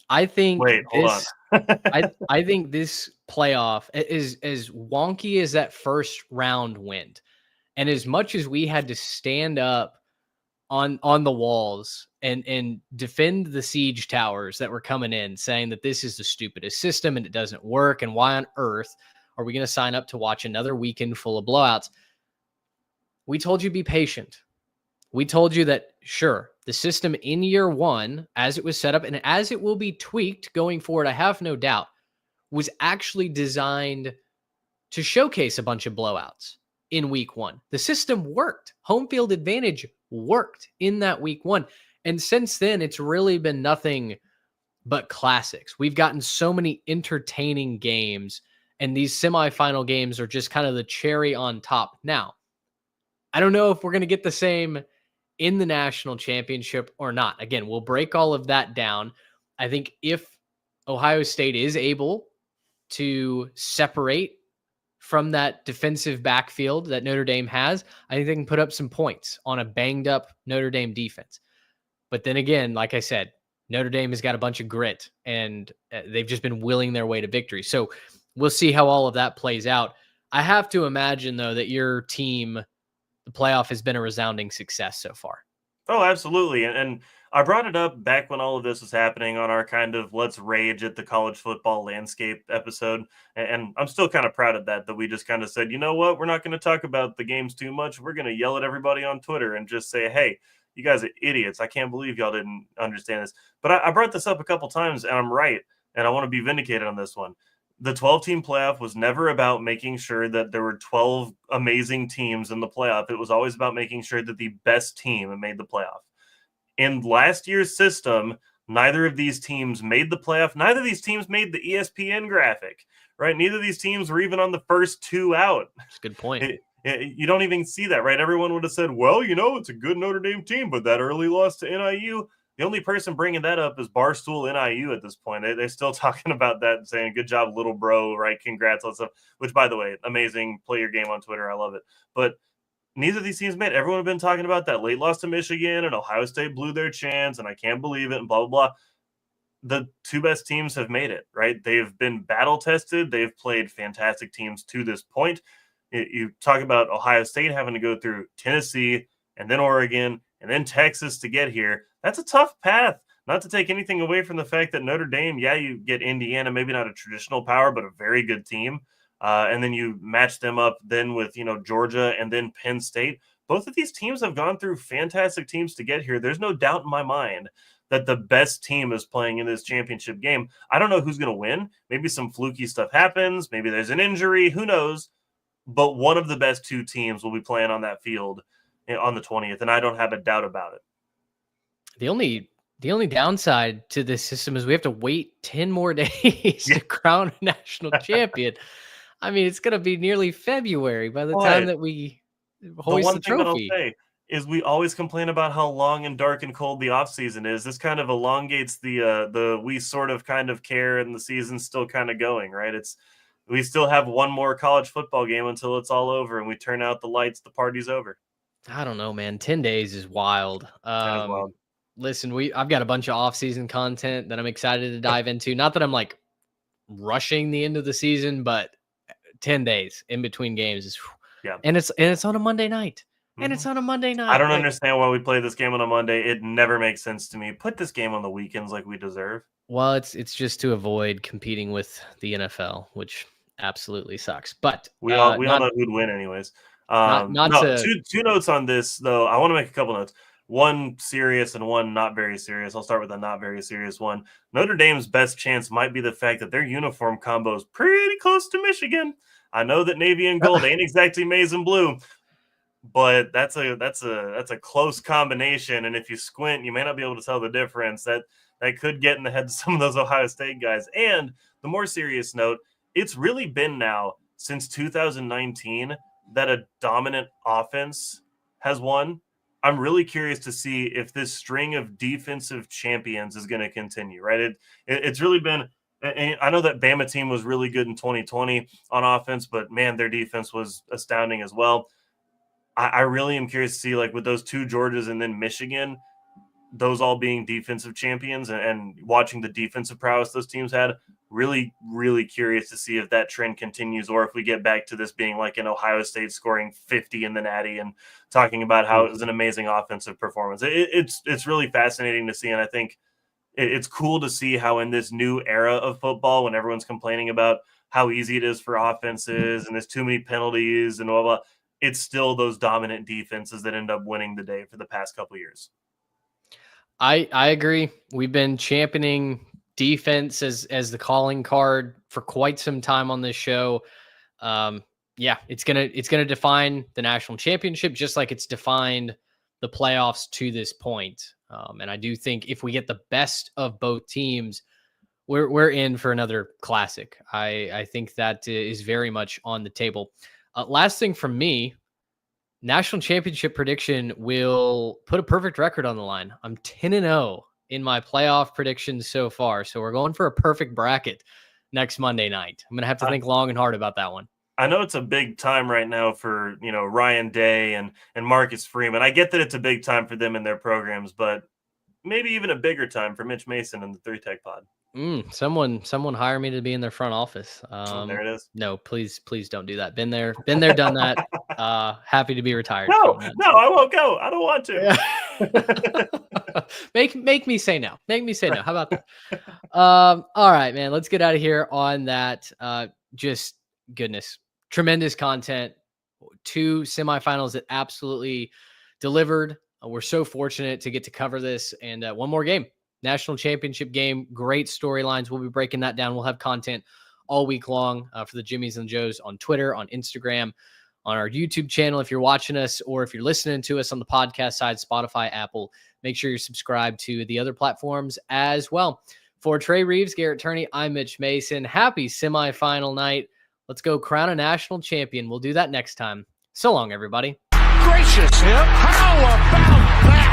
[SPEAKER 3] I think
[SPEAKER 5] hold on.
[SPEAKER 3] I think this playoff is as wonky as that first round went. And as much as we had to stand up on the walls and defend the siege towers that were coming in, saying that this is the stupidest system and it doesn't work, and why on earth are we going to sign up to watch another weekend full of blowouts? We told you be patient. We told you that, sure, the system in year 1, as it was set up and as it will be tweaked going forward, I have no doubt, was actually designed to showcase a bunch of blowouts in week 1. The system worked. Home field advantage worked in that week 1. And since then, it's really been nothing but classics. We've gotten so many entertaining games, and these semifinal games are just kind of the cherry on top. Now, I don't know if we're going to get the same in the national championship or not. Again, we'll break all of that down. I think if Ohio State is able to separate from that defensive backfield that Notre Dame has, I think they can put up some points on a banged up Notre Dame defense. But then again, like I said, Notre Dame has got a bunch of grit and they've just been willing their way to victory. So we'll see how all of that plays out. I have to imagine, though, that your team, the playoff, has been a resounding success so far.
[SPEAKER 5] Oh, absolutely. And I brought it up back when all of this was happening on our kind of let's rage at the college football landscape episode. And I'm still kind of proud of that we just kind of said, you know what, we're not going to talk about the games too much. We're going to yell at everybody on Twitter and just say, hey, you guys are idiots. I can't believe y'all didn't understand this. But I brought this up a couple times and I'm right. And I want to be vindicated on this one. The 12-team playoff was never about making sure that there were 12 amazing teams in the playoff. It was always about making sure that the best team made the playoff. In last year's system, neither of these teams made the playoff. Neither of these teams made the ESPN graphic, right? Neither of these teams were even on the first two out.
[SPEAKER 3] That's a good point.
[SPEAKER 5] You don't even see that, right? Everyone would have said, well, it's a good Notre Dame team, but that early loss to NIU, the only person bringing that up is Barstool NIU at this point. They're still talking about that and saying, good job, little bro, right? Congrats, all that stuff, which, by the way, amazing. Play your game on Twitter. I love it. But neither of these teams made. Everyone had been talking about that late loss to Michigan and Ohio State blew their chance and I can't believe it and blah, blah, blah. The two best teams have made it, right? They've been battle tested. They've played fantastic teams to this point. You talk about Ohio State having to go through Tennessee and then Oregon and then Texas to get here. That's a tough path. Not to take anything away from the fact that Notre Dame, you get Indiana, maybe not a traditional power, but a very good team. And then you match them up then with, Georgia and then Penn State. Both of these teams have gone through fantastic teams to get here. There's no doubt in my mind that the best team is playing in this championship game. I don't know who's going to win. Maybe some fluky stuff happens. Maybe there's an injury. Who knows? But one of the best two teams will be playing on that field on the 20th, and I don't have a doubt about it.
[SPEAKER 3] The only downside to this system is we have to wait 10 more days to crown a national champion. I mean, it's going to be nearly February by the time that we hoist the trophy.
[SPEAKER 5] Thing that I'll say is we always complain about how long and dark and cold the offseason is. This kind of elongates the we sort of kind of care and the season's still kind of going, right? We still have one more college football game until it's all over and we turn out the lights, the party's over.
[SPEAKER 3] I don't know, man. 10 days is wild.
[SPEAKER 5] Wild.
[SPEAKER 3] Listen, I've got a bunch of off-season content that I'm excited to dive into. Not that I'm like rushing the end of the season, but 10 days in between games is and it's on a Monday night. And it's on a Monday night.
[SPEAKER 5] I don't understand why we play this game on a Monday. It never makes sense to me. Put this game on the weekends like we deserve.
[SPEAKER 3] Well, it's just to avoid competing with the NFL, which absolutely sucks. But
[SPEAKER 5] we all know who'd win anyways. Two notes on this though. I want to make a couple notes. One serious and one not very serious. I'll start with the not very serious one. Notre Dame's best chance might be the fact that their uniform combo is pretty close to Michigan. I know that navy and gold ain't exactly maize and blue, but that's a close combination. And if you squint, you may not be able to tell the difference. That could get in the head of some of those Ohio State guys. And the more serious note, it's really been now since 2019 that a dominant offense has won. I'm really curious to see if this string of defensive champions is going to continue, right? It's really been – I know that Bama team was really good in 2020 on offense, but, man, their defense was astounding as well. I really am curious to see, like, with those two Georgias and then Michigan, those all being defensive champions and watching the defensive prowess those teams had, really, really curious to see if that trend continues or if we get back to this being like an Ohio State scoring 50 in the Natty and talking about how it was an amazing offensive performance. It's really fascinating to see, and I think it's cool to see how in this new era of football, when everyone's complaining about how easy it is for offenses and there's too many penalties and blah, blah, it's still those dominant defenses that end up winning the day for the past couple of years.
[SPEAKER 3] I agree. We've been championing defense as the calling card for quite some time on this show. It's gonna define the national championship, just like it's defined the playoffs to this point. And I do think if we get the best of both teams, we're in for another classic. I think that is very much on the table. Last thing from me. National championship prediction will put a perfect record on the line. I'm 10-0 in my playoff predictions so far. So we're going for a perfect bracket next Monday night. I'm going to have to think long and hard about that one.
[SPEAKER 5] I know it's a big time right now for, Ryan Day and Marcus Freeman. I get that it's a big time for them in their programs, but maybe even a bigger time for Mitch Mason and the 3 Tech Pod.
[SPEAKER 3] Someone hire me to be in their front office.
[SPEAKER 5] There it is.
[SPEAKER 3] No, please don't do that. Been there, done that. Happy to be retired.
[SPEAKER 5] No, I won't go. I don't want
[SPEAKER 3] to. Make me say no. Make me say no. How about that? All right, man. Let's get out of here on that. Just goodness, tremendous content. 2 semifinals that absolutely delivered. We're so fortunate to get to cover this, and one more game. National championship game, great storylines. We'll be breaking that down. We'll have content all week long for the Jimmies and Joes on Twitter, on Instagram, on our YouTube channel. If you're watching us or if you're listening to us on the podcast side, Spotify, Apple, make sure you're subscribed to the other platforms as well. For Trey Reeves, Garrett Turney, I'm Mitch Mason. Happy semifinal night. Let's go crown a national champion. We'll do that next time. So long, everybody.
[SPEAKER 1] Gracious, how about that?